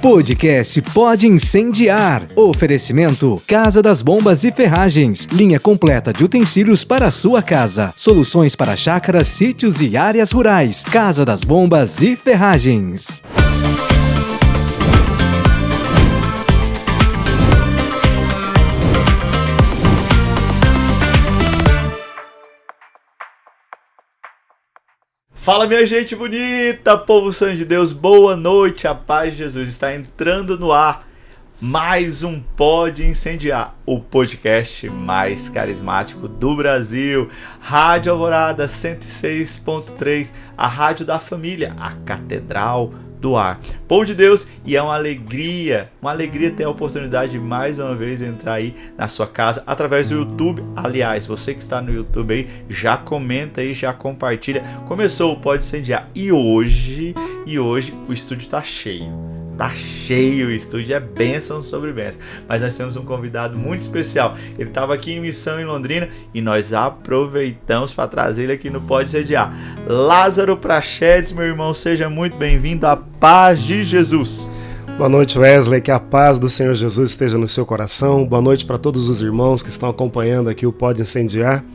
Podcast Pode Incendiar. Oferecimento Casa das Bombas e Ferragens. Linha completa de utensílios para a sua casa. Soluções para chácaras, sítios e áreas rurais. Casa das Bombas e Ferragens. Fala, minha gente bonita, povo santo de Deus, boa noite, a paz de Jesus. Está entrando no ar mais um Pode Incendiar, o podcast mais carismático do Brasil. Rádio Alvorada 106.3, a rádio da família, a Catedral do Ar. Povo de Deus, e é uma alegria ter a oportunidade de mais uma vez entrar aí na sua casa através do YouTube. Aliás, você que está no YouTube aí, já comenta aí, já compartilha. Começou o Pode Incendiar e hoje o estúdio tá cheio. Tá cheio o estúdio, é bênção sobre bênção. Mas nós temos um convidado muito especial. Ele estava aqui em missão em Londrina e nós aproveitamos para trazer ele aqui no Pode Incendiar. Lázaro Prachedes, meu irmão, seja muito bem-vindo à paz de Jesus. Boa noite, Wesley, que a paz do Senhor Jesus esteja no seu coração. Boa noite para todos os irmãos que estão acompanhando aqui o Pode Incendiar.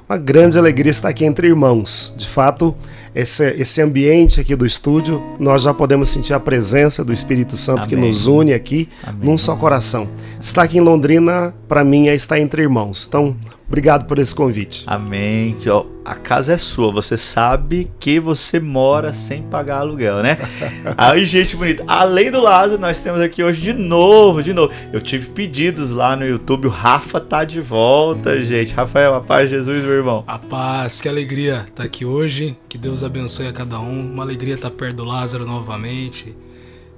Uma grande alegria estar aqui entre irmãos. De fato, esse ambiente aqui do estúdio, nós já podemos sentir a presença do Espírito Santo. Amém. Que nos une aqui. Amém. Num só coração. Estar aqui em Londrina, para mim, é estar entre irmãos. Então, obrigado por esse convite. Amém. A casa é sua, você sabe que você mora sem pagar aluguel, né? Aí, gente bonita, além do Lázaro, nós temos aqui hoje de novo. Eu tive pedidos lá no YouTube, o Rafa tá de volta, gente. Rafael, a paz de Jesus, meu irmão. A paz, que alegria estar aqui hoje, que Deus abençoe a cada um. Uma alegria estar perto do Lázaro novamente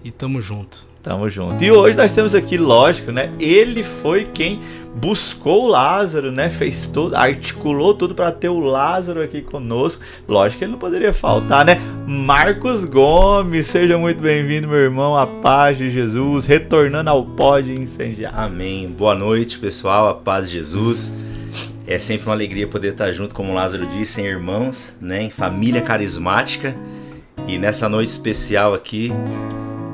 e tamo junto. Tamo junto. E hoje nós temos aqui, lógico, né? Ele foi quem buscou o Lázaro, né? Fez tudo, articulou tudo para ter o Lázaro aqui conosco. Lógico que ele não poderia faltar, né? Marcos Gomes, seja muito bem-vindo, meu irmão. A paz de Jesus, retornando ao Pode Incendiar. Amém. Boa noite, pessoal. A paz de Jesus. É sempre uma alegria poder estar junto, como o Lázaro disse, em irmãos, né? Em família carismática. E nessa noite especial aqui,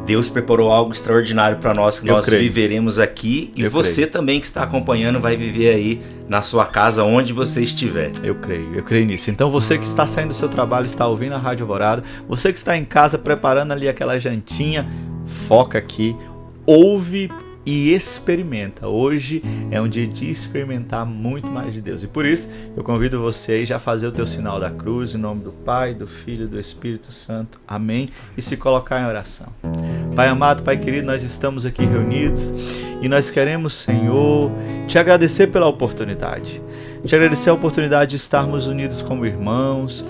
Deus preparou algo extraordinário para nós, que nós viveremos aqui. E você também que está acompanhando vai viver aí na sua casa, onde você estiver. Eu creio nisso. Então você que está saindo do seu trabalho, está ouvindo a Rádio Alvorada, você que está em casa preparando ali aquela jantinha, foca aqui, ouve e experimenta. Hoje é um dia de experimentar muito mais de Deus. E por isso eu convido você aí já a fazer o teu sinal da cruz, em nome do Pai, do Filho e do Espírito Santo. Amém? E se colocar em oração. Pai amado, Pai querido, nós estamos aqui reunidos e nós queremos, Senhor, te agradecer pela oportunidade. Te agradecer a oportunidade de estarmos unidos como irmãos.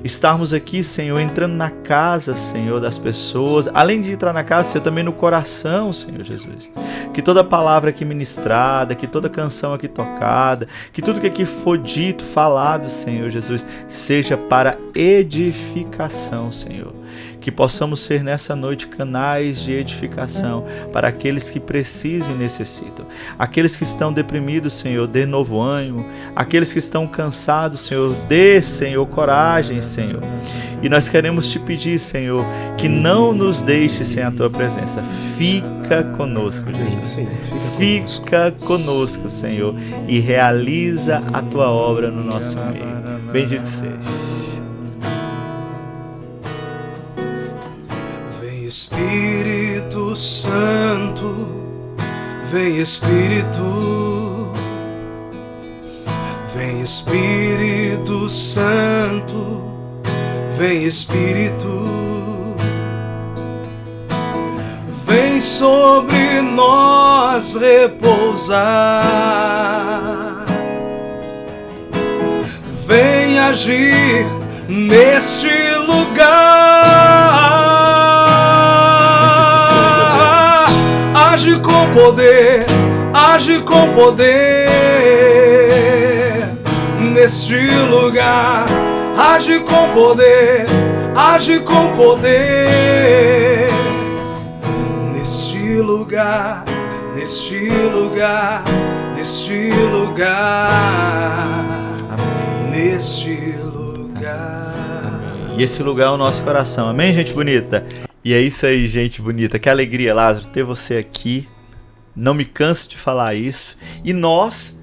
Estarmos aqui, Senhor, entrando na casa, Senhor, das pessoas. Além de entrar na casa, Senhor, também no coração, Senhor Jesus. Que toda palavra aqui ministrada, que toda canção aqui tocada, que tudo que aqui for dito, falado, Senhor Jesus, seja para edificação, Senhor. Que possamos ser nessa noite canais de edificação para aqueles que precisam e necessitam. Aqueles que estão deprimidos, Senhor, dê novo ânimo. Aqueles que estão cansados, Senhor, dê, Senhor, coragem, Senhor. E nós queremos te pedir, Senhor, que não nos deixe sem a tua presença. Fica conosco, Jesus. Fica conosco, Senhor, e realiza a tua obra no nosso meio. Bendito seja. Espírito Santo, vem Espírito, vem Espírito Santo, vem Espírito, vem sobre nós repousar, vem agir neste lugar. Age com poder neste lugar. Age com poder neste lugar, neste lugar, neste lugar, neste lugar. E esse lugar é o nosso coração. Amém, gente bonita? E é isso aí, gente bonita. Que alegria, Lázaro, ter você aqui. Não me canso de falar isso. E nós,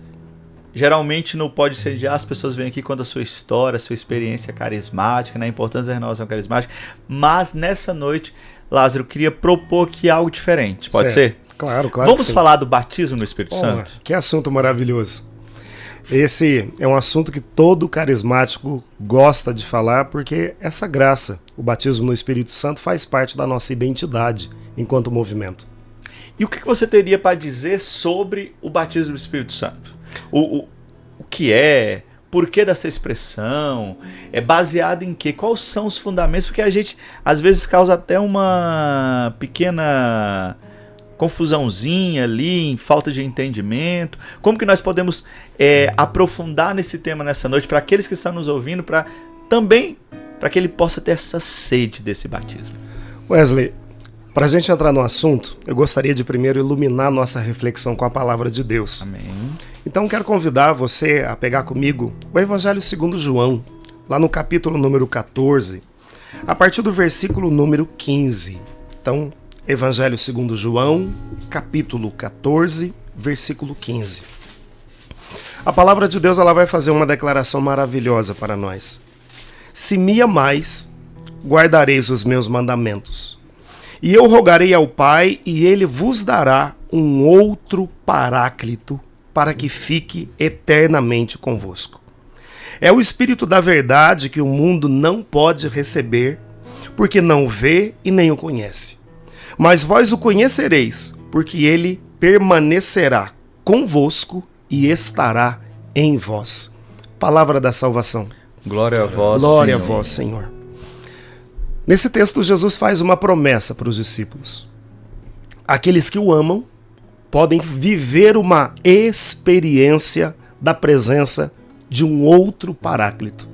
geralmente no Pode Incendiar, as pessoas vêm aqui quando a sua história, a sua experiência carismática, né, a importância da renovação carismática. Mas nessa noite, Lázaro, eu queria propor aqui algo diferente. Pode ser? Claro. Vamos falar do batismo no Espírito Santo? Que assunto maravilhoso. Esse é um assunto que todo carismático gosta de falar, porque essa graça, o batismo no Espírito Santo, faz parte da nossa identidade enquanto movimento. E o que você teria para dizer sobre o batismo do Espírito Santo? O que é? Por que dessa expressão? É baseado em quê? Quais são os fundamentos? Porque a gente, às vezes, causa até uma pequena confusãozinha ali, em falta de entendimento. Como que nós podemos aprofundar nesse tema nessa noite, para aqueles que estão nos ouvindo, para que ele possa ter essa sede desse batismo? Wesley, para a gente entrar no assunto, eu gostaria de primeiro iluminar nossa reflexão com a palavra de Deus. Amém. Então quero convidar você a pegar comigo o Evangelho segundo João, lá no capítulo número 14, a partir do versículo número 15. Então, Evangelho segundo João, capítulo 14, versículo 15. A palavra de Deus, ela vai fazer uma declaração maravilhosa para nós. Se me amais, guardareis os meus mandamentos. E eu rogarei ao Pai, e ele vos dará um outro Paráclito, para que fique eternamente convosco. É o Espírito da verdade que o mundo não pode receber, porque não o vê e nem o conhece. Mas vós o conhecereis, porque ele permanecerá convosco e estará em vós. Palavra da salvação. Glória a vós, Glória Senhor. a vós, Senhor. Nesse texto, Jesus faz uma promessa para os discípulos. Aqueles que o amam podem viver uma experiência da presença de um outro Paráclito.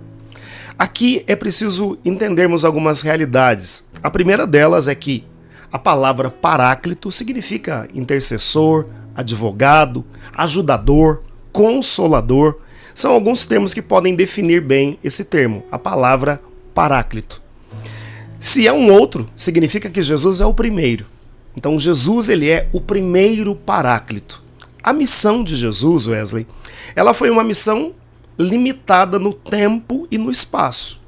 Aqui é preciso entendermos algumas realidades. A primeira delas é que a palavra Paráclito significa intercessor, advogado, ajudador, consolador. São alguns termos que podem definir bem esse termo, a palavra Paráclito. Se é um outro, significa que Jesus é o primeiro. Então Jesus, ele é o primeiro Paráclito. A missão de Jesus, Wesley, ela foi uma missão limitada no tempo e no espaço.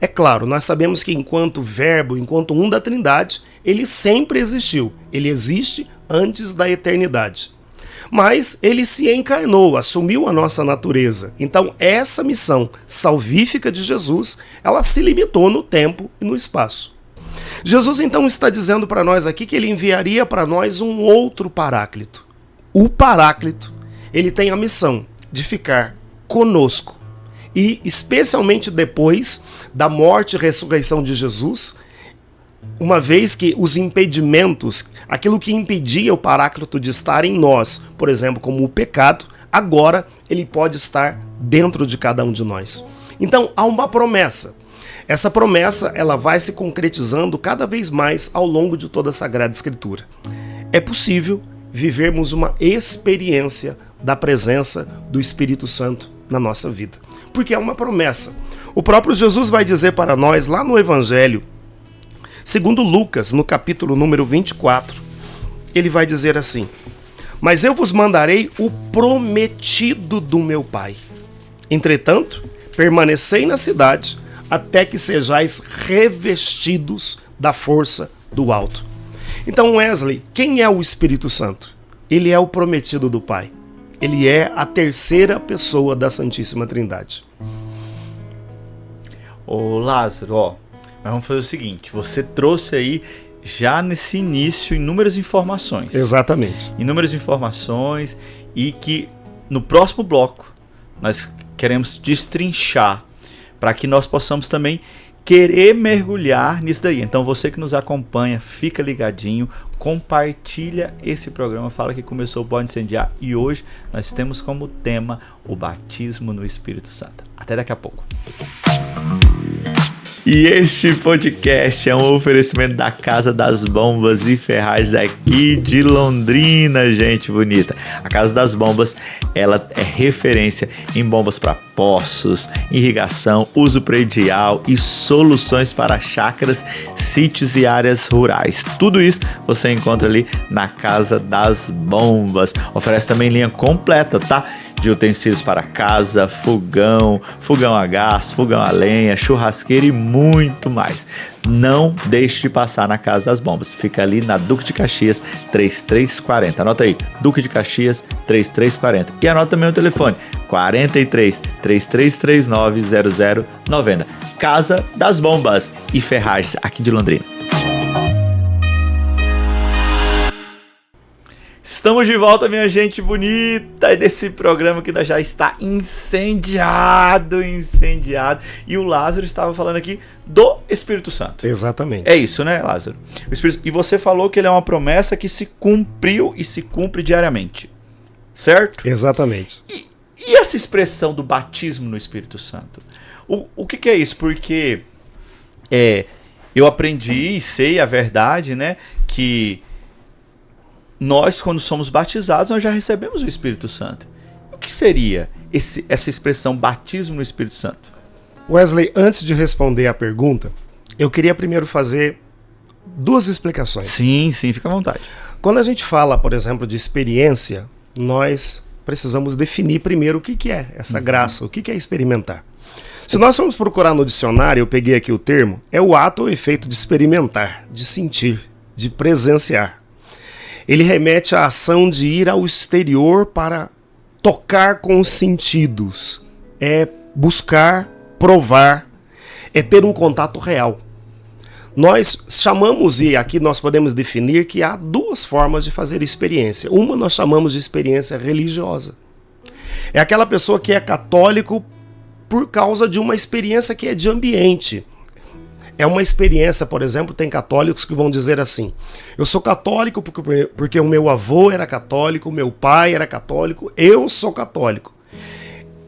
É claro, nós sabemos que enquanto verbo, enquanto um da Trindade, ele sempre existiu. Ele existe antes da eternidade. Mas ele se encarnou, assumiu a nossa natureza. Então essa missão salvífica de Jesus, ela se limitou no tempo e no espaço. Jesus então está dizendo para nós aqui que ele enviaria para nós um outro Paráclito. O Paráclito, ele tem a missão de ficar conosco. E especialmente depois da morte e ressurreição de Jesus, uma vez que os impedimentos, aquilo que impedia o Paráclito de estar em nós, por exemplo, como o pecado, agora ele pode estar dentro de cada um de nós. Então há uma promessa. Essa promessa, ela vai se concretizando cada vez mais ao longo de toda a Sagrada Escritura. É possível vivermos uma experiência da presença do Espírito Santo na nossa vida, porque é uma promessa. O próprio Jesus vai dizer para nós lá no Evangelho, segundo Lucas, no capítulo número 24, ele vai dizer assim: mas eu vos mandarei o prometido do meu Pai. Entretanto, permanecei na cidade, até que sejais revestidos da força do alto. Então, Wesley, quem é o Espírito Santo? Ele é o prometido do Pai. Ele é a terceira pessoa da Santíssima Trindade. Ô Lázaro, ó, mas vamos fazer o seguinte, você trouxe aí já nesse início inúmeras informações. Exatamente. Inúmeras informações, e que no próximo bloco nós queremos destrinchar para que nós possamos também querer mergulhar nisso daí. Então você que nos acompanha, fica ligadinho, compartilha esse programa, fala que começou o Pode Incendiar, e hoje nós temos como tema o batismo no Espírito Santo. Até daqui a pouco. E este podcast é um oferecimento da Casa das Bombas e Ferragens aqui de Londrina, gente bonita. A Casa das Bombas, ela é referência em bombas para poços, irrigação, uso predial e soluções para chácaras, sítios e áreas rurais. Tudo isso você encontra ali na Casa das Bombas. Oferece também linha completa, tá? De utensílios para casa, fogão a gás, fogão a lenha, churrasqueira e muito mais. Não deixe de passar na Casa das Bombas. Fica ali na Duque de Caxias 3340. Anota aí, Duque de Caxias 3340. E anota também o telefone 43 3339 0090. Casa das Bombas e Ferragens aqui de Londrina. Estamos de volta, minha gente bonita, nesse programa que já está incendiado. E o Lázaro estava falando aqui do Espírito Santo. Exatamente. É isso, né, Lázaro? E você falou que ele é uma promessa que se cumpriu e se cumpre diariamente, certo? Exatamente. E essa expressão do batismo no Espírito Santo? O que é isso? Porque eu aprendi e sei a verdade, né, que nós, quando somos batizados, nós já recebemos o Espírito Santo. O que seria essa expressão batismo no Espírito Santo? Wesley, antes de responder a pergunta, eu queria primeiro fazer duas explicações. Sim, fica à vontade. Quando a gente fala, por exemplo, de experiência, nós precisamos definir primeiro o que é essa graça, o que é experimentar. Se nós formos procurar no dicionário, eu peguei aqui o termo, é o ato ou efeito de experimentar, de sentir, de presenciar. Ele remete à ação de ir ao exterior para tocar com os sentidos. É buscar, provar, é ter um contato real. Nós chamamos, e aqui nós podemos definir, que há duas formas de fazer experiência. Uma nós chamamos de experiência religiosa. É aquela pessoa que é católico por causa de uma experiência que é de ambiente. É uma experiência, por exemplo, tem católicos que vão dizer assim: eu sou católico porque o meu avô era católico, o meu pai era católico, eu sou católico.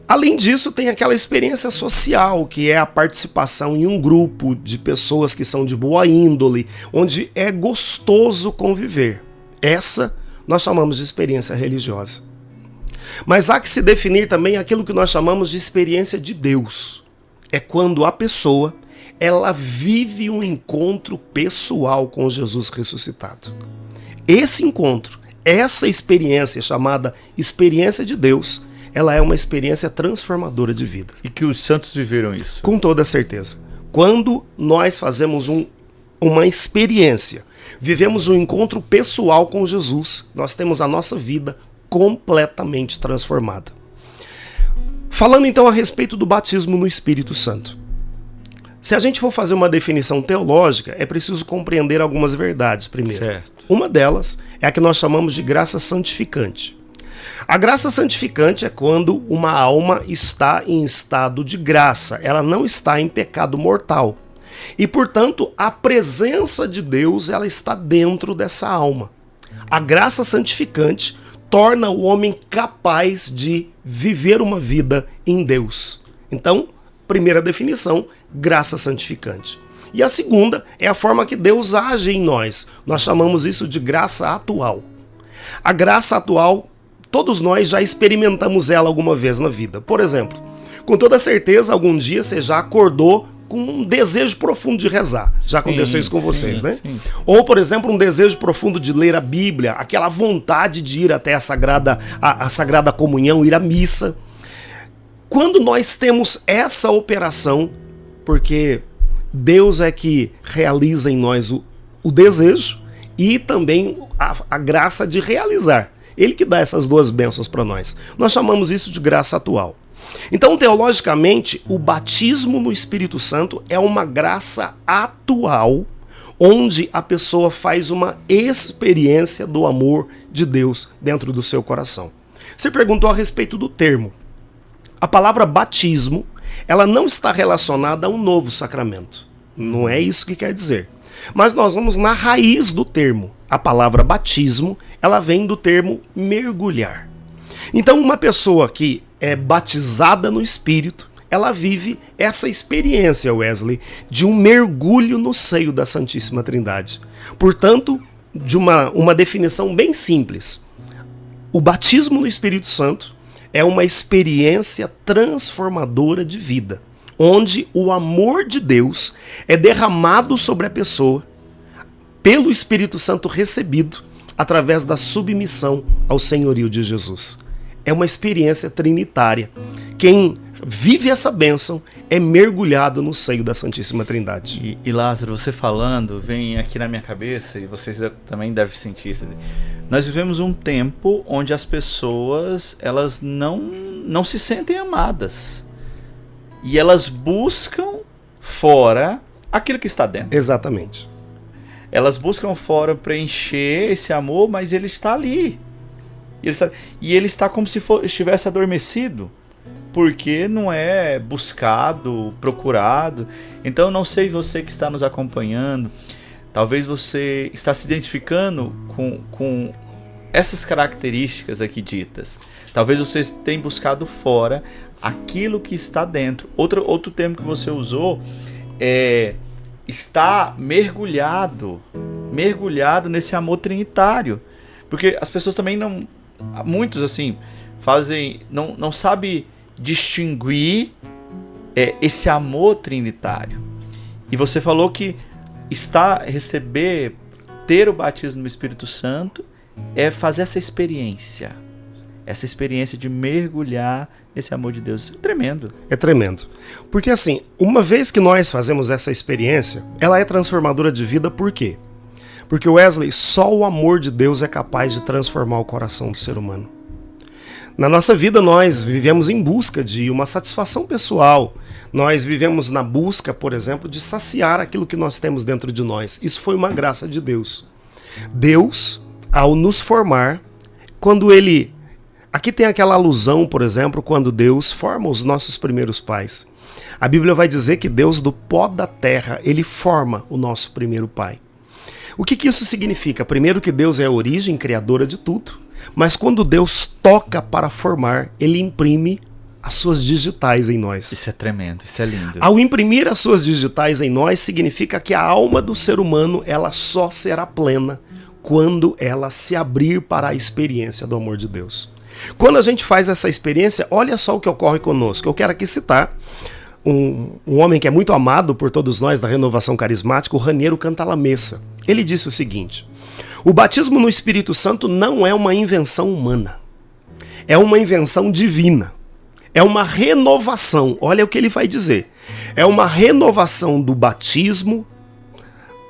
Além disso, tem aquela experiência social, que é a participação em um grupo de pessoas que são de boa índole, onde é gostoso conviver. Essa nós chamamos de experiência religiosa. Mas há que se definir também aquilo que nós chamamos de experiência de Deus. É quando a pessoa ela vive um encontro pessoal com Jesus ressuscitado. Esse encontro, essa experiência chamada experiência de Deus, ela é uma experiência transformadora de vida. E que os santos viveram isso? Com toda certeza. Quando nós fazemos uma experiência, vivemos um encontro pessoal com Jesus, nós temos a nossa vida completamente transformada. Falando então a respeito do batismo no Espírito Santo. Se a gente for fazer uma definição teológica, é preciso compreender algumas verdades primeiro. Certo. Uma delas é a que nós chamamos de graça santificante. A graça santificante é quando uma alma está em estado de graça, ela não está em pecado mortal. E, portanto, a presença de Deus ela está dentro dessa alma. A graça santificante torna o homem capaz de viver uma vida em Deus. Então, primeira definição, graça santificante. E a segunda é a forma que Deus age em nós. Nós chamamos isso de graça atual. A graça atual, todos nós já experimentamos ela alguma vez na vida. Por exemplo, com toda certeza, algum dia você já acordou com um desejo profundo de rezar. Já aconteceu isso com vocês, né? Sim. Ou, por exemplo, um desejo profundo de ler a Bíblia, aquela vontade de ir até a Sagrada Comunhão, ir à missa. Quando nós temos essa operação, porque Deus é que realiza em nós o desejo e também a graça de realizar. Ele que dá essas duas bênçãos para nós. Nós chamamos isso de graça atual. Então, teologicamente, o batismo no Espírito Santo é uma graça atual, onde a pessoa faz uma experiência do amor de Deus dentro do seu coração. Você perguntou a respeito do termo. A palavra batismo, ela não está relacionada a um novo sacramento. Não é isso que quer dizer. Mas nós vamos na raiz do termo. A palavra batismo, ela vem do termo mergulhar. Então, uma pessoa que é batizada no Espírito, ela vive essa experiência, Wesley, de um mergulho no seio da Santíssima Trindade. Portanto, de uma definição bem simples, o batismo no Espírito Santo é uma experiência transformadora de vida, onde o amor de Deus é derramado sobre a pessoa pelo Espírito Santo recebido através da submissão ao senhorio de Jesus. É uma experiência trinitária. Quem vive essa bênção é mergulhado no seio da Santíssima Trindade. E Lázaro, você falando, vem aqui na minha cabeça, e vocês também devem sentir isso. Nós vivemos um tempo onde as pessoas, elas não se sentem amadas. E elas buscam fora aquilo que está dentro. Exatamente. Elas buscam fora preencher esse amor, mas ele está ali. E ele está como se estivesse adormecido, porque não é buscado, procurado. Então, não sei você que está nos acompanhando, talvez você está se identificando com essas características aqui ditas. Talvez você tenha buscado fora aquilo que está dentro. Outro termo que você usou é está mergulhado nesse amor trinitário. Porque as pessoas também muitos assim não sabem distinguir esse amor trinitário. E você falou que ter o batismo no Espírito Santo é fazer essa experiência de mergulhar nesse amor de Deus. Isso é tremendo. É tremendo. Porque assim, uma vez que nós fazemos essa experiência, ela é transformadora de vida. Por quê? Porque, Wesley, só o amor de Deus é capaz de transformar o coração do ser humano. Na nossa vida nós vivemos em busca de uma satisfação pessoal. Nós vivemos na busca, por exemplo, de saciar aquilo que nós temos dentro de nós. Isso foi uma graça de Deus. Deus, ao nos formar, quando Ele... Aqui tem aquela alusão, por exemplo, quando Deus forma os nossos primeiros pais. A Bíblia vai dizer que Deus, do pó da terra, Ele forma o nosso primeiro pai. O que isso significa? Primeiro, que Deus é a origem criadora de tudo, mas quando Deus toca para formar, Ele imprime as suas digitais em nós. Isso é tremendo, isso é lindo. Ao imprimir as suas digitais em nós, significa que a alma do ser humano ela só será plena quando ela se abrir para a experiência do amor de Deus. Quando a gente faz essa experiência, olha só o que ocorre conosco. Eu quero aqui citar um homem que é muito amado por todos nós da renovação carismática, o Raniero Cantalamessa. Ele disse o seguinte: o batismo no Espírito Santo não é uma invenção humana, é uma invenção divina, é uma renovação. Olha o que ele vai dizer: é uma renovação do batismo,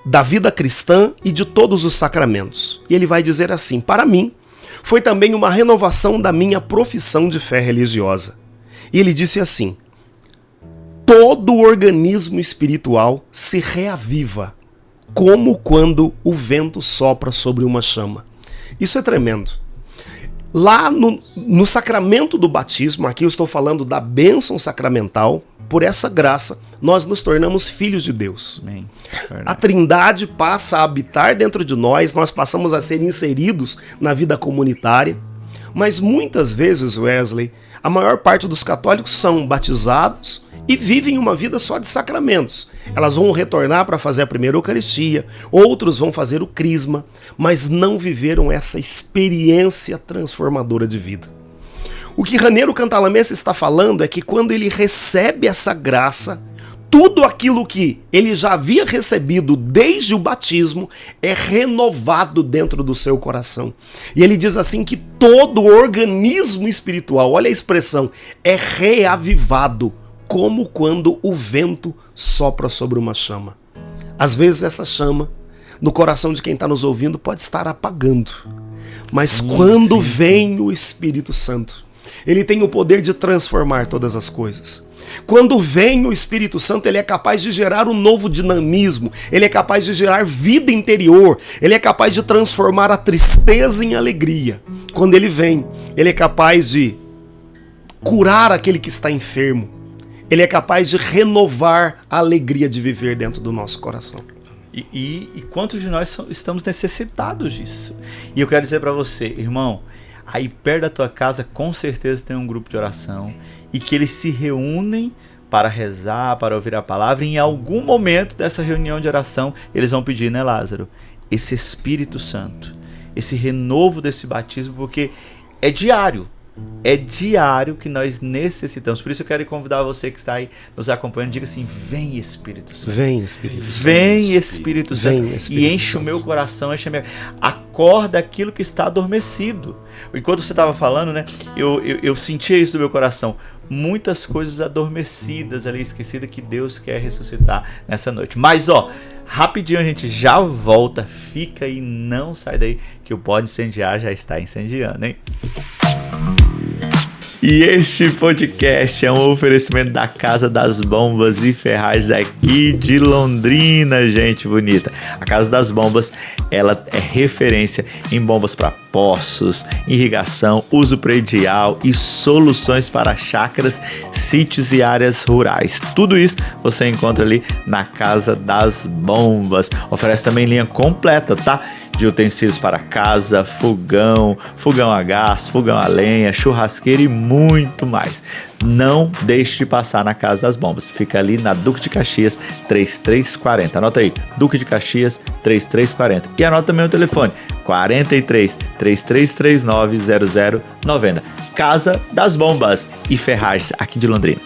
da vida cristã e de todos os sacramentos. E ele vai dizer assim: para mim, foi também uma renovação da minha profissão de fé religiosa. E ele disse assim: todo o organismo espiritual se reaviva, como quando o vento sopra sobre uma chama. Isso é tremendo. Lá no sacramento do batismo, aqui eu estou falando da bênção sacramental, por essa graça, nós nos tornamos filhos de Deus. Amém. A Trindade passa a habitar dentro de nós passamos a ser inseridos na vida comunitária. Mas muitas vezes, Wesley, a maior parte dos católicos são batizados e vivem uma vida só de sacramentos. Elas vão retornar para fazer a primeira Eucaristia, outros vão fazer o crisma, mas não viveram essa experiência transformadora de vida. O que Raniero Cantalamessa está falando é que quando ele recebe essa graça, tudo aquilo que ele já havia recebido desde o batismo é renovado dentro do seu coração. E ele diz assim que todo o organismo espiritual, olha a expressão, é reavivado, como quando o vento sopra sobre uma chama. Às vezes essa chama, no coração de quem está nos ouvindo, pode estar apagando. Mas quando vem o Espírito Santo, ele tem o poder de transformar todas as coisas. Quando vem o Espírito Santo, ele é capaz de gerar um novo dinamismo, ele é capaz de gerar vida interior, ele é capaz de transformar a tristeza em alegria. Quando ele vem, ele é capaz de curar aquele que está enfermo, ele é capaz de renovar a alegria de viver dentro do nosso coração. E quantos de nós estamos necessitados disso? E eu quero dizer para você, irmão, aí perto da tua casa com certeza tem um grupo de oração e que eles se reúnem para rezar, para ouvir a palavra, e em algum momento dessa reunião de oração, eles vão pedir, né, Lázaro? Esse Espírito Santo, esse renovo desse batismo, porque é diário. É diário que nós necessitamos. Por isso eu quero convidar você que está aí nos acompanhando, diga assim: vem Espírito Santo. Vem Espírito Santo. Vem Espírito Santo. Vem, Espírito e enche Santo. o meu coração, enche a minha... Acorda aquilo que está adormecido. Enquanto você estava falando, né, eu sentia isso no meu coração. Muitas coisas adormecidas ali, esquecidas, que Deus quer ressuscitar nessa noite. Mas rapidinho a gente já volta. Fica aí, não sai daí, que o Pode Incendiar já está incendiando, hein? E este podcast é um oferecimento da Casa das Bombas e Ferragens aqui de Londrina, gente bonita. A Casa das Bombas, ela é referência em bombas para poços, irrigação, uso predial e soluções para chácaras, sítios e áreas rurais. Tudo isso você encontra ali na Casa das Bombas. Oferece também linha completa, tá? De utensílios para casa, fogão a gás, fogão a lenha, churrasqueira e muito mais. Não deixe de passar na Casa das Bombas. Fica ali na Duque de Caxias 3340. Anota aí, Duque de Caxias 3340. E anota também o telefone 43 3339 0090. Casa das Bombas e Ferragens aqui de Londrina.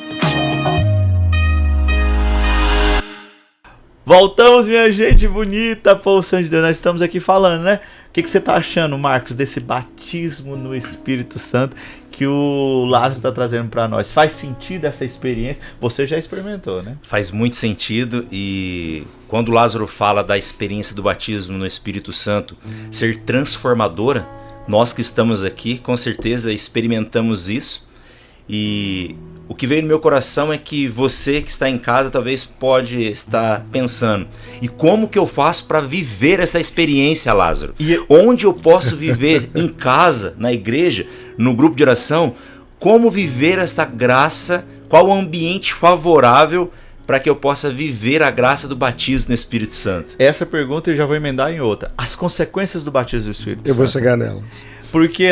Voltamos, minha gente bonita, povo santo de Deus. Nós estamos aqui falando, né? O que você tá achando, Marcos, desse batismo no Espírito Santo que o Lázaro está trazendo para nós? Faz sentido essa experiência? Você já experimentou, né? Faz muito sentido, e quando o Lázaro fala da experiência do batismo no Espírito Santo ser transformadora, nós que estamos aqui, com certeza experimentamos isso. E o que veio no meu coração é que você que está em casa talvez pode estar pensando: e como que eu faço para viver essa experiência, Lázaro? Onde eu posso viver? Em casa, na igreja, no grupo de oração? Como viver esta graça? Qual o ambiente favorável para que eu possa viver a graça do batismo no Espírito Santo? Essa pergunta eu já vou emendar em outra. As consequências do batismo do Espírito Santo. Eu vou chegar nelas. Porque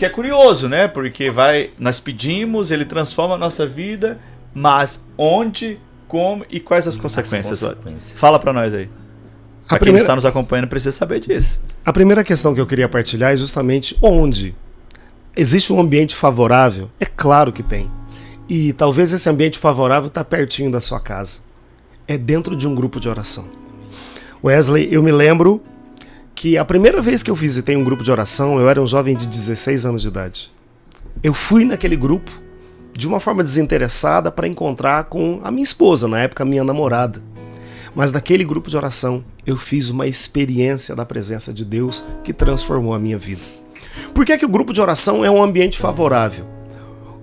é curioso, né? Porque nós pedimos, ele transforma a nossa vida, mas onde, como e quais as consequências? Fala pra nós aí. Pra quem está nos acompanhando precisa saber disso. A primeira questão que eu queria partilhar é justamente onde. Existe um ambiente favorável? É claro que tem. E talvez esse ambiente favorável está pertinho da sua casa. É dentro de um grupo de oração. Wesley, eu me lembro que a primeira vez que eu visitei um grupo de oração, eu era um jovem de 16 anos de idade. Eu fui naquele grupo de uma forma desinteressada para encontrar com a minha esposa, na época minha namorada. Mas naquele grupo de oração eu fiz uma experiência da presença de Deus que transformou a minha vida. Por que o grupo de oração é um ambiente favorável?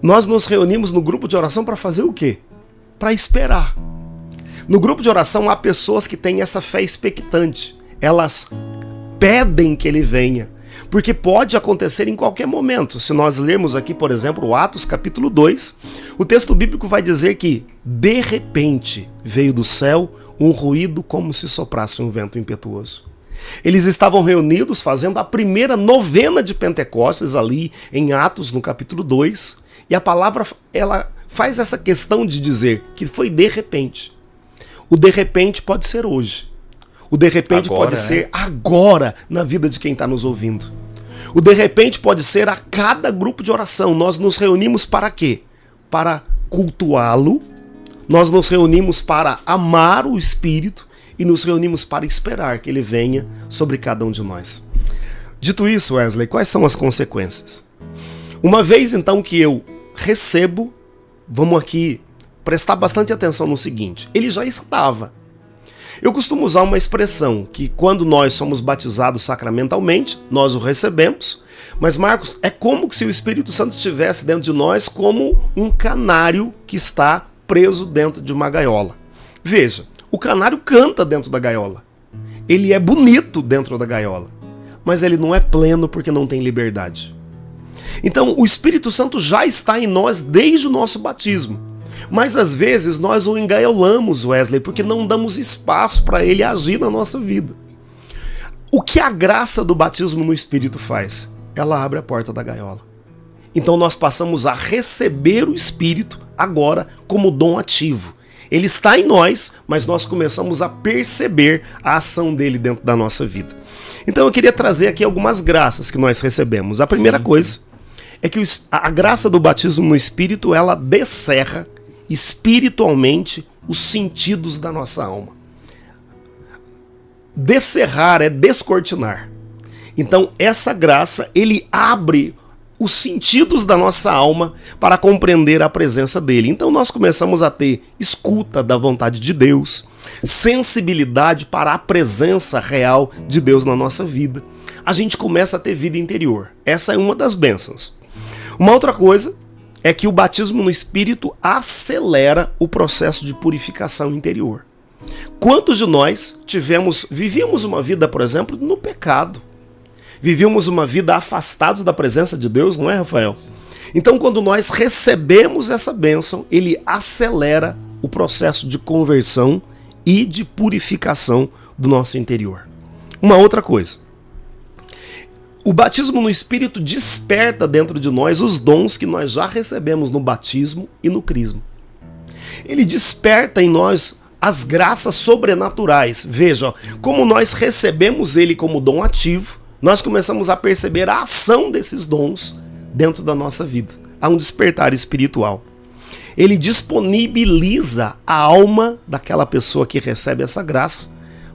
Nós nos reunimos no grupo de oração para fazer o quê? Para esperar. No grupo de oração há pessoas que têm essa fé expectante. Elas pedem que ele venha, porque pode acontecer em qualquer momento. Se nós lermos aqui, por exemplo, o Atos capítulo 2, o texto bíblico vai dizer que, de repente, veio do céu um ruído como se soprasse um vento impetuoso. Eles estavam reunidos fazendo a primeira novena de Pentecostes ali em Atos, no capítulo 2, e a palavra ela faz essa questão de dizer que foi de repente. O de repente pode ser hoje. O de repente agora, pode ser agora na vida de quem está nos ouvindo. O de repente pode ser a cada grupo de oração. Nós nos reunimos para quê? Para cultuá-lo. Nós nos reunimos para amar o Espírito e nos reunimos para esperar que ele venha sobre cada um de nós. Dito isso, Wesley, quais são as consequências? Uma vez então que eu recebo, vamos aqui prestar bastante atenção no seguinte: ele já estava. Eu costumo usar uma expressão que quando nós somos batizados sacramentalmente, nós o recebemos, mas Marcos, é como se o Espírito Santo estivesse dentro de nós como um canário que está preso dentro de uma gaiola. Veja, o canário canta dentro da gaiola, ele é bonito dentro da gaiola, mas ele não é pleno porque não tem liberdade. Então o Espírito Santo já está em nós desde o nosso batismo. Mas às vezes nós o engaiolamos, Wesley, porque não damos espaço para ele agir na nossa vida. O que a graça do batismo no Espírito faz? Ela abre a porta da gaiola. Então nós passamos a receber o Espírito agora como dom ativo. Ele está em nós, mas nós começamos a perceber a ação dele dentro da nossa vida. Então eu queria trazer aqui algumas graças que nós recebemos. A primeira coisa é que a graça do batismo no Espírito, ela descerra espiritualmente os sentidos da nossa alma. Descerrar é descortinar. Então essa graça, ele abre os sentidos da nossa alma para compreender a presença dele. Então nós começamos a ter escuta da vontade de Deus, sensibilidade para a presença real de Deus na nossa vida. A gente começa a ter vida interior. Essa é uma das bênçãos. Uma outra coisa é que o batismo no Espírito acelera o processo de purificação interior. Quantos de nós vivíamos uma vida, por exemplo, no pecado? Vivíamos uma vida afastados da presença de Deus, não é, Rafael? Então, quando nós recebemos essa bênção, ele acelera o processo de conversão e de purificação do nosso interior. Uma outra coisa. O batismo no Espírito desperta dentro de nós os dons que nós já recebemos no batismo e no crisma. Ele desperta em nós as graças sobrenaturais. Veja, como nós recebemos ele como dom ativo, nós começamos a perceber a ação desses dons dentro da nossa vida. Há um despertar espiritual. Ele disponibiliza a alma daquela pessoa que recebe essa graça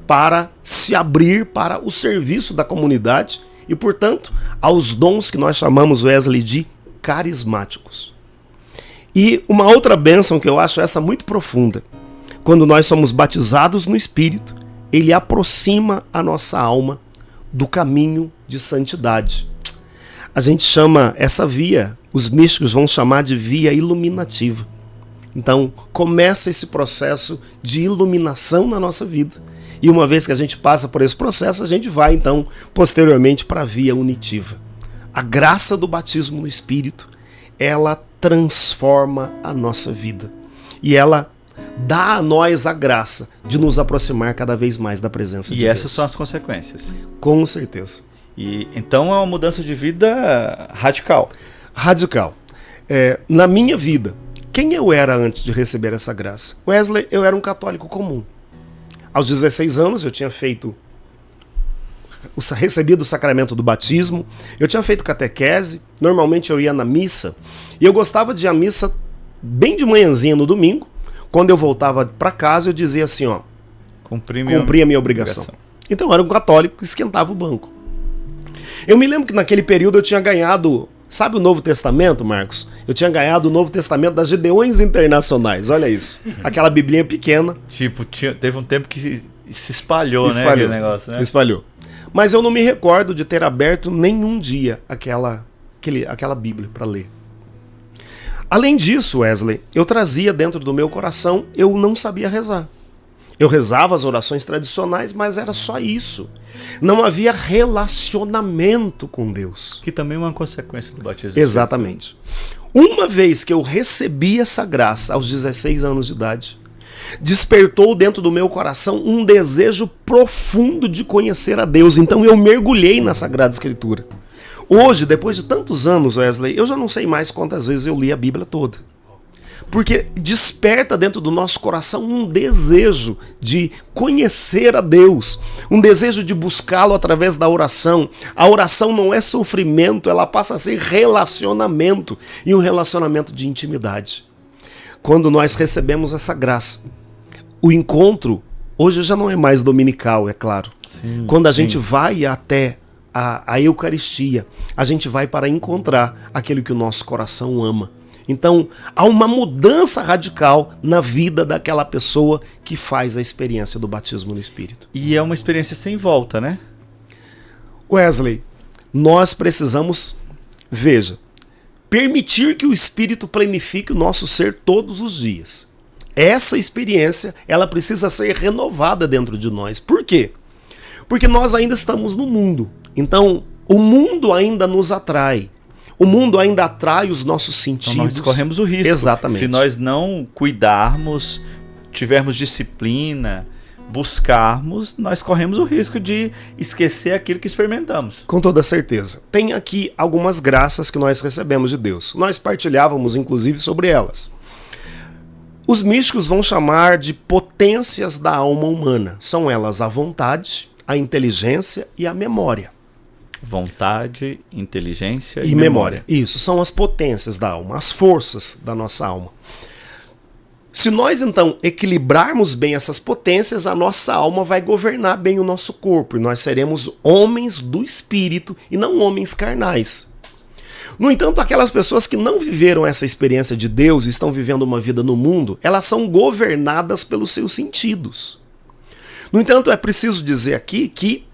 para se abrir para o serviço da comunidade e, portanto, aos dons que nós chamamos, Wesley, de carismáticos. E uma outra bênção que eu acho essa muito profunda. Quando nós somos batizados no Espírito, ele aproxima a nossa alma do caminho de santidade. A gente chama essa via, os místicos vão chamar de via iluminativa. Então, começa esse processo de iluminação na nossa vida. E uma vez que a gente passa por esse processo, a gente vai, então, posteriormente para a via unitiva. A graça do batismo no Espírito, ela transforma a nossa vida. E ela dá a nós a graça de nos aproximar cada vez mais da presença de Deus. E essas são as consequências. Com certeza. E então é uma mudança de vida radical. Radical. Na minha vida, quem eu era antes de receber essa graça? Wesley, eu era um católico comum. Aos 16 anos eu tinha recebido o sacramento do batismo, eu tinha feito catequese, normalmente eu ia na missa, e eu gostava de ir à missa bem de manhãzinha no domingo. Quando eu voltava para casa, eu dizia assim, ó, cumpri a minha obrigação. Então eu era um católico que esquentava o banco. Eu me lembro que naquele período eu tinha ganhado, sabe o Novo Testamento, Marcos? Eu tinha ganhado o Novo Testamento das Gideões Internacionais, olha isso. Aquela biblinha pequena. Tipo, teve um tempo que se espalhou, né? Aquele negócio, né? Espalhou. Mas eu não me recordo de ter aberto nenhum dia aquela Bíblia para ler. Além disso, Wesley, eu trazia dentro do meu coração, eu não sabia rezar. Eu rezava as orações tradicionais, mas era só isso. Não havia relacionamento com Deus. Que também é uma consequência do batismo. Exatamente. Uma vez que eu recebi essa graça, aos 16 anos de idade, despertou dentro do meu coração um desejo profundo de conhecer a Deus. Então eu mergulhei na Sagrada Escritura. Hoje, depois de tantos anos, Wesley, eu já não sei mais quantas vezes eu li a Bíblia toda. Porque desperta dentro do nosso coração um desejo de conhecer a Deus, um desejo de buscá-lo através da oração. A oração não é sofrimento, ela passa a ser relacionamento, e um relacionamento de intimidade. Quando nós recebemos essa graça, o encontro, hoje já não é mais dominical, é claro. Sim, quando a gente vai até a Eucaristia, a gente vai para encontrar aquilo que o nosso coração ama. Então, há uma mudança radical na vida daquela pessoa que faz a experiência do batismo no Espírito. E é uma experiência sem volta, né? Wesley, nós precisamos, veja, permitir que o Espírito planifique o nosso ser todos os dias. Essa experiência, ela precisa ser renovada dentro de nós. Por quê? Porque nós ainda estamos no mundo. Então, o mundo ainda nos atrai. O mundo ainda atrai os nossos sentidos. Então nós corremos o risco. Exatamente. Se nós não cuidarmos, tivermos disciplina, buscarmos, nós corremos o risco de esquecer aquilo que experimentamos. Com toda certeza. Tem aqui algumas graças que nós recebemos de Deus. Nós partilhávamos, inclusive, sobre elas. Os místicos vão chamar de potências da alma humana. São elas a vontade, a inteligência e a memória. Vontade, inteligência E memória. Isso, são as potências da alma, as forças da nossa alma. Se nós, então, equilibrarmos bem essas potências, a nossa alma vai governar bem o nosso corpo. E nós seremos homens do espírito e não homens carnais. No entanto, aquelas pessoas que não viveram essa experiência de Deus e estão vivendo uma vida no mundo, elas são governadas pelos seus sentidos. No entanto, é preciso dizer aqui que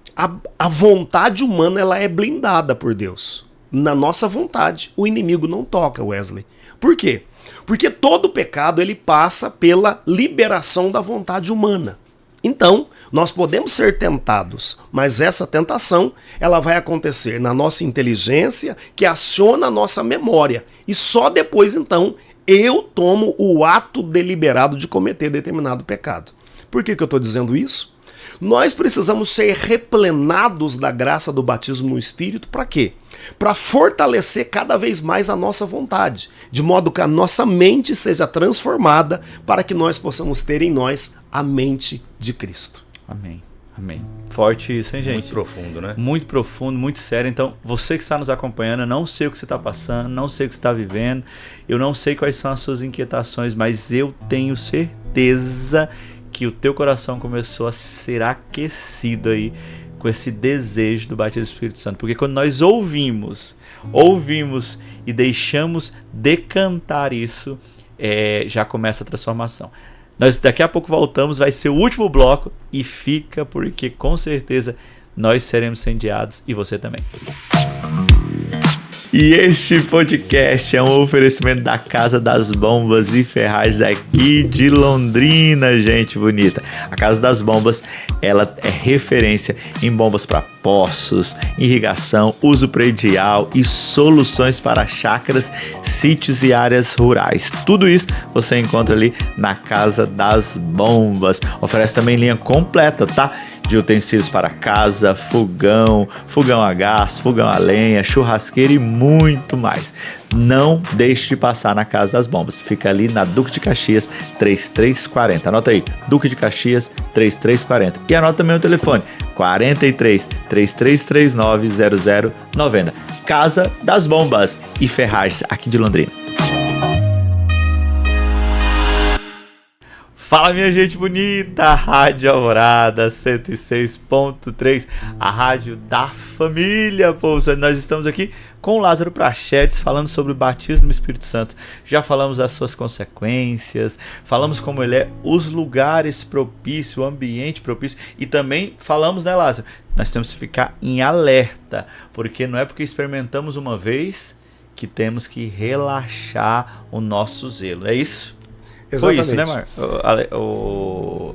a vontade humana ela é blindada por Deus. Na nossa vontade, o inimigo não toca, Wesley. Por quê? Porque todo pecado ele passa pela liberação da vontade humana. Então, nós podemos ser tentados, mas essa tentação ela vai acontecer na nossa inteligência, que aciona a nossa memória. E só depois, então, eu tomo o ato deliberado de cometer determinado pecado. Por que eu estou dizendo isso? Nós precisamos ser replenados da graça do batismo no Espírito, para quê? Para fortalecer cada vez mais a nossa vontade, de modo que a nossa mente seja transformada para que nós possamos ter em nós a mente de Cristo. Amém. Amém. Forte isso, hein, gente? Muito profundo, né? Muito profundo, muito sério. Então, você que está nos acompanhando, eu não sei o que você está passando, não sei o que você está vivendo, eu não sei quais são as suas inquietações, mas eu tenho certeza que o teu coração começou a ser aquecido aí com esse desejo do batismo do Espírito Santo. Porque quando nós ouvimos e deixamos decantar isso, já começa a transformação. Nós daqui a pouco voltamos, vai ser o último bloco e fica porque com certeza nós seremos incendiados e você também. E este podcast é um oferecimento da Casa das Bombas e Ferragens aqui de Londrina, gente bonita. A Casa das Bombas, ela é referência em bombas para poços, irrigação, uso predial e soluções para chácaras, sítios e áreas rurais. Tudo isso você encontra ali na Casa das Bombas. Oferece também linha completa, tá? De utensílios para casa, fogão a gás, fogão a lenha, churrasqueira e muito mais. Não deixe de passar na Casa das Bombas. Fica ali na Duque de Caxias 3340. Anota aí, Duque de Caxias 3340. E anota também o telefone 43 3339 0090. Casa das Bombas e Ferragens aqui de Londrina. Fala, minha gente bonita, Rádio Alvorada 106.3, a rádio da família, povo. Nós estamos aqui com o Lázaro Prachedes falando sobre o batismo no Espírito Santo. Já falamos das suas consequências, falamos como ele é, os lugares propícios, o ambiente propício e também falamos, né, Lázaro? Nós temos que ficar em alerta, porque não é porque experimentamos uma vez que temos que relaxar o nosso zelo, é isso? Exatamente. Foi isso, né, o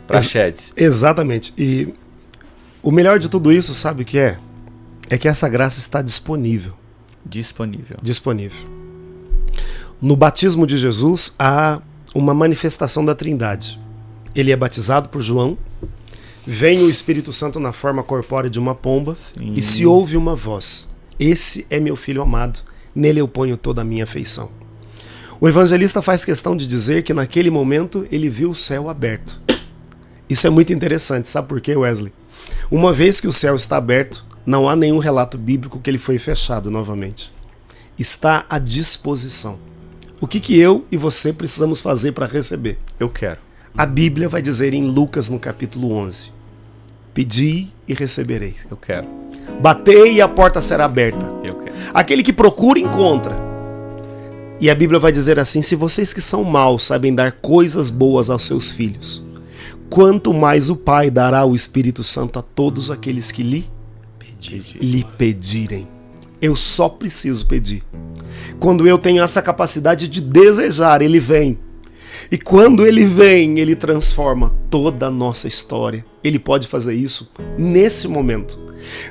Prachedes? Exatamente. E o melhor de tudo isso, sabe o que é? É que essa graça está disponível. Disponível. No batismo de Jesus há uma manifestação da Trindade. Ele é batizado por João, vem o Espírito Santo na forma corpórea de uma pomba. Sim. E se ouve uma voz: esse é meu filho amado, nele eu ponho toda a minha afeição. O evangelista faz questão de dizer que naquele momento ele viu o céu aberto. Isso é muito interessante, sabe por quê, Wesley? Uma vez que o céu está aberto, não há nenhum relato bíblico que ele foi fechado novamente. Está à disposição. O que eu e você precisamos fazer para receber? Eu quero. A Bíblia vai dizer em Lucas, no capítulo 11, pedi e recebereis. Eu quero. Batei e a porta será aberta. Eu quero. Aquele que procura, encontra. E a Bíblia vai dizer assim: se vocês que são maus sabem dar coisas boas aos seus filhos, quanto mais o Pai dará o Espírito Santo a todos aqueles que lhe pedirem. Eu só preciso pedir. Quando eu tenho essa capacidade de desejar, ele vem. E quando ele vem, ele transforma toda a nossa história. Ele pode fazer isso nesse momento.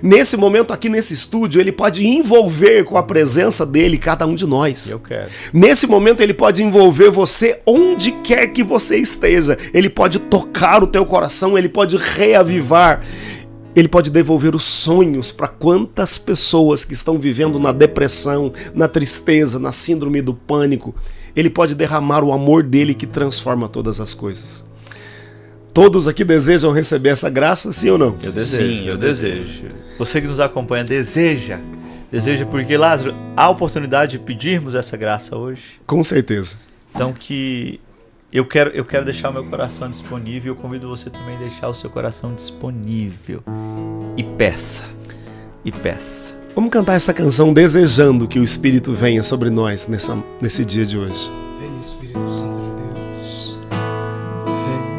Nesse momento, aqui nesse estúdio, ele pode envolver com a presença dele cada um de nós. Eu quero. Nesse momento, ele pode envolver você onde quer que você esteja. Ele pode tocar o teu coração, ele pode reavivar. Ele pode devolver os sonhos para quantas pessoas que estão vivendo na depressão, na tristeza, na síndrome do pânico. Ele pode derramar o amor dele que transforma todas as coisas. Todos aqui desejam receber essa graça, sim ou não? Eu desejo. Sim, eu desejo. Você que nos acompanha, deseja porque, Lázaro, há oportunidade de pedirmos essa graça hoje? Com certeza. Então que eu quero deixar o meu coração disponível, eu convido você também a deixar o seu coração disponível. E peça. Vamos cantar essa canção desejando que o Espírito venha sobre nós nesse dia de hoje. Vem, Espírito Santo de Deus.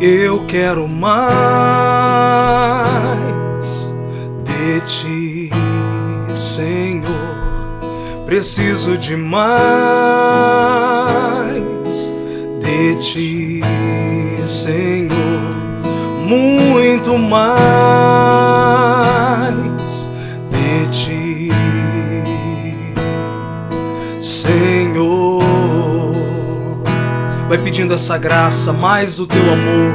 Eu quero mais de Ti, Senhor. Preciso de mais de Ti, Senhor. Muito mais de Ti, Senhor. Vai pedindo essa graça, mais do Teu amor,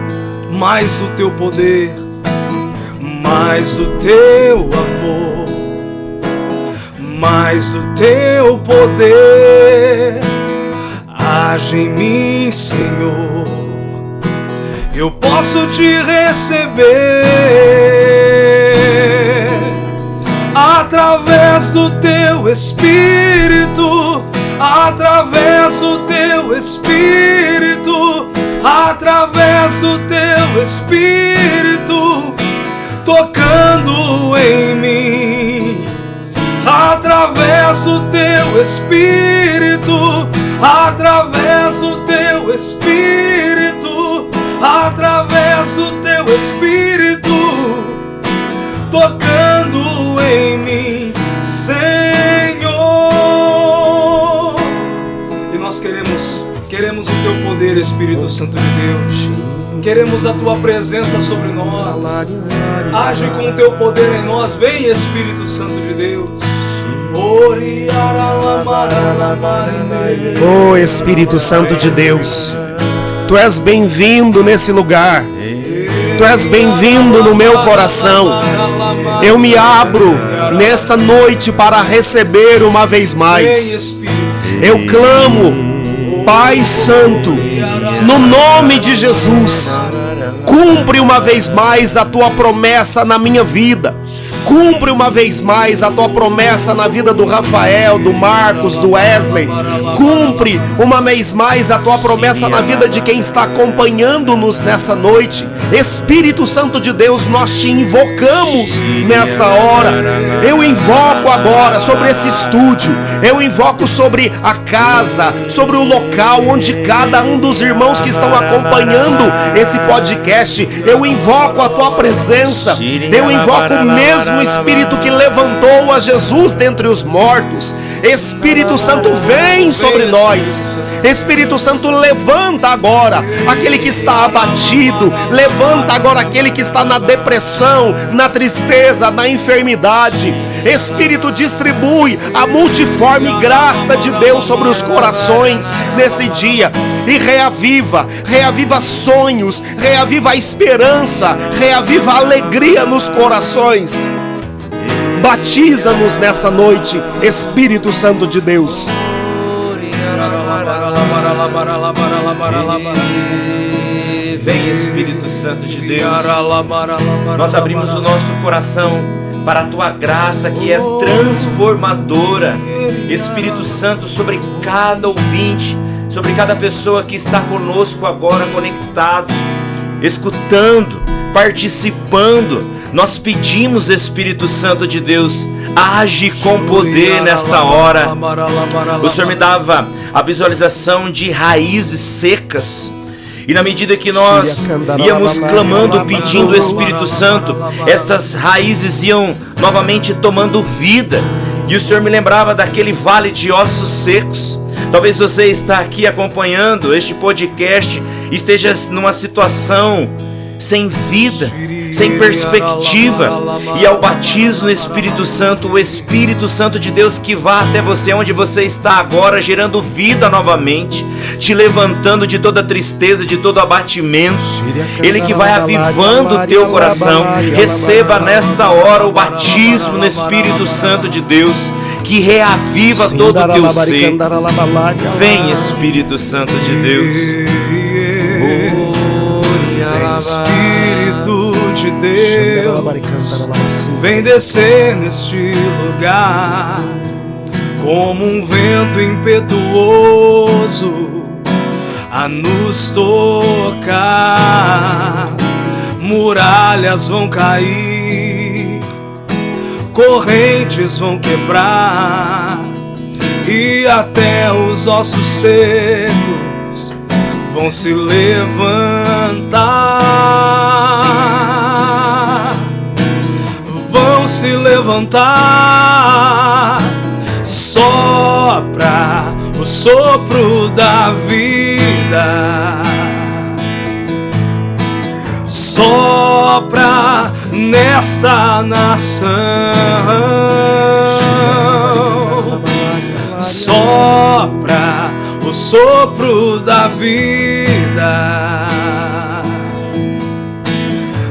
mais do Teu poder, mais do Teu amor, mais do Teu poder. Age em mim, Senhor. Eu posso Te receber através do Teu Espírito, através do Teu Espírito, através do Teu Espírito, tocando em mim, através do Teu Espírito, através do Teu Espírito, através do Teu Espírito, tocando em mim, Senhor. E nós queremos o Teu poder, Espírito Santo de Deus. Queremos a Tua presença sobre nós. Age com o Teu poder em nós. Vem, Espírito Santo de Deus. Oh, Espírito Santo de Deus, Tu és bem-vindo nesse lugar. Tu és bem-vindo no meu coração. Eu me abro nessa noite para receber uma vez mais. Eu clamo, Pai Santo, no nome de Jesus, cumpre uma vez mais a Tua promessa na minha vida. Cumpre uma vez mais a Tua promessa na vida do Rafael, do Marcos, do Wesley. Cumpre uma vez mais a Tua promessa na vida de quem está acompanhando-nos nessa noite. Espírito Santo de Deus, nós Te invocamos nessa hora. Eu invoco agora sobre esse estúdio. Eu invoco sobre a casa, sobre o local onde cada um dos irmãos que estão acompanhando esse podcast. Eu invoco a Tua presença. Eu invoco o mesmo Espírito que levantou a Jesus dentre os mortos. Espírito Santo, vem sobre nós. Espírito Santo, levanta agora aquele que está abatido. Levanta agora aquele que está na depressão, na tristeza, na enfermidade. Espírito, distribui a multiforme graça de Deus sobre os corações nesse dia. E reaviva sonhos, reaviva a esperança, reaviva a alegria nos corações. Batiza-nos nessa noite, Espírito Santo de Deus. Vem, Espírito Santo de Deus. Nós abrimos o nosso coração para a Tua graça que é transformadora. Espírito Santo, sobre cada ouvinte, sobre cada pessoa que está conosco agora conectado, escutando, participando. Nós pedimos, Espírito Santo de Deus, age com poder nesta hora. O Senhor me dava a visualização de raízes secas. E na medida que nós íamos clamando, pedindo o Espírito Santo, essas raízes iam novamente tomando vida. E o Senhor me lembrava daquele vale de ossos secos. Talvez você está aqui acompanhando este podcast, esteja numa situação sem vida, sem perspectiva. E ao batismo no Espírito Santo, o Espírito Santo de Deus que vá até você onde você está agora, gerando vida novamente, te levantando de toda tristeza, de todo abatimento. Ele que vai avivando o teu coração. Receba nesta hora o batismo no Espírito Santo de Deus, que reaviva todo o teu ser. Vem, Espírito Santo de Deus. Espírito de Deus, vem descer neste lugar como um vento impetuoso a nos tocar. Muralhas vão cair, correntes vão quebrar, e até os ossos secos vão se levantar, vão se levantar. Sopra o sopro da vida, sopra nesta nação, sopra o sopro da vida,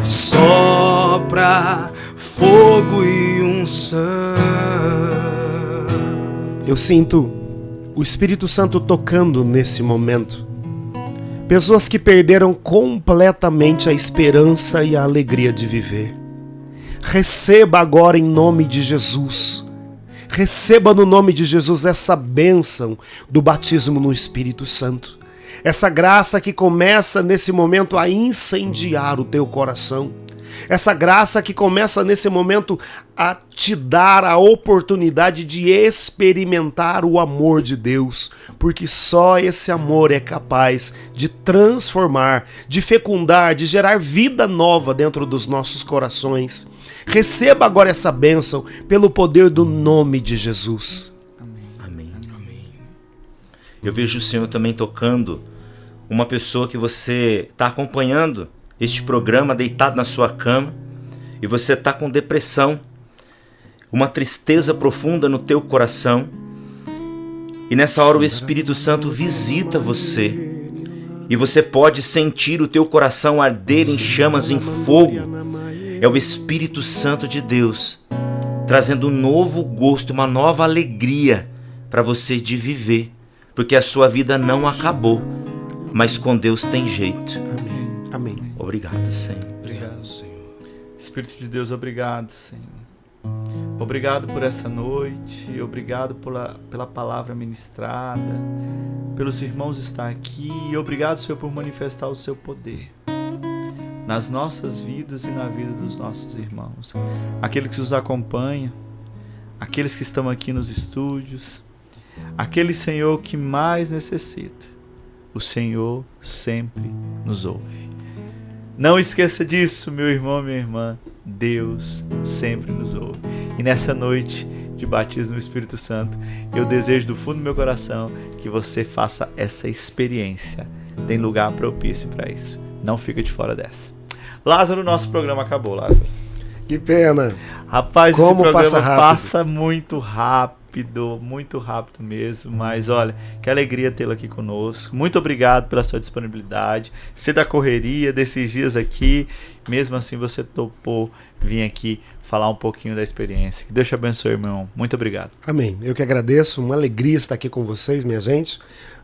sopra fogo e unção. Eu sinto o Espírito Santo tocando nesse momento. Pessoas que perderam completamente a esperança e a alegria de viver. Receba agora em nome de Jesus. Receba no nome de Jesus essa bênção do batismo no Espírito Santo. Essa graça que começa nesse momento a incendiar o teu coração. Essa graça que começa nesse momento a te dar a oportunidade de experimentar o amor de Deus, porque só esse amor é capaz de transformar, de fecundar, de gerar vida nova dentro dos nossos corações. Receba agora essa bênção pelo poder do nome de Jesus. Amém. Eu vejo o Senhor também tocando uma pessoa que você está acompanhando este programa deitado na sua cama e você está com depressão, uma tristeza profunda no teu coração, e nessa hora o Espírito Santo visita você e você pode sentir o teu coração arder em chamas, em fogo. É o Espírito Santo de Deus trazendo um novo gosto, uma nova alegria para você de viver, porque a sua vida não acabou, mas com Deus tem jeito. Amém. Obrigado, Senhor. Obrigado, Senhor. Espírito de Deus, obrigado, Senhor. Obrigado por essa noite, obrigado pela palavra ministrada, pelos irmãos estar aqui, e obrigado, Senhor, por manifestar o seu poder nas nossas vidas e na vida dos nossos irmãos, aqueles que nos acompanham, aqueles que estão aqui nos estúdios, aquele, Senhor, que mais necessita. O Senhor sempre nos ouve. Não esqueça disso, meu irmão, minha irmã. Deus sempre nos ouve. E nessa noite de batismo no Espírito Santo, eu desejo do fundo do meu coração que você faça essa experiência. Tem lugar propício para isso. Não fica de fora dessa. Lázaro, nosso programa acabou, Lázaro. Que pena. Rapaz, Como esse passa programa rápido. passa muito rápido mesmo, mas olha, que alegria tê-lo aqui conosco. Muito obrigado pela sua disponibilidade, ser da correria desses dias aqui, mesmo assim você topou vir aqui falar um pouquinho da experiência. Que Deus te abençoe, meu irmão. Muito obrigado. Amém. Eu que agradeço, uma alegria estar aqui com vocês, minha gente.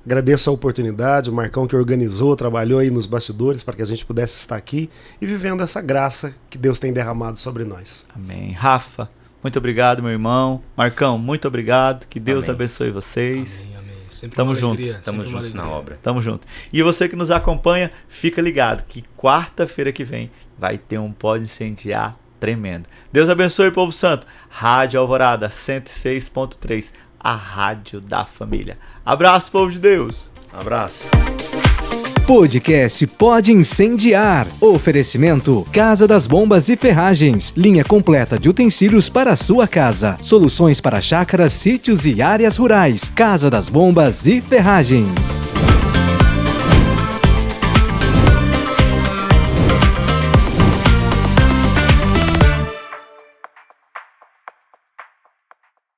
Agradeço a oportunidade, o Marcão que organizou, trabalhou aí nos bastidores para que a gente pudesse estar aqui e vivendo essa graça que Deus tem derramado sobre nós. Amém. Rafa, muito obrigado, meu irmão. Marcão, muito obrigado. Que Deus abençoe vocês. Amém, amém. Sempre Tamo uma juntos. alegria, Estamos sempre uma juntos na alegria. obra. Tamo junto. E você que nos acompanha, fica ligado que quarta-feira que vem vai ter um Pode Incendiar tremendo. Deus abençoe, povo santo. Rádio Alvorada 106.3, a rádio da família. Abraço, povo de Deus. Um abraço. Podcast Pode Incendiar. Oferecimento Casa das Bombas e Ferragens. Linha completa de utensílios para a sua casa. Soluções para chácaras, sítios e áreas rurais. Casa das Bombas e Ferragens.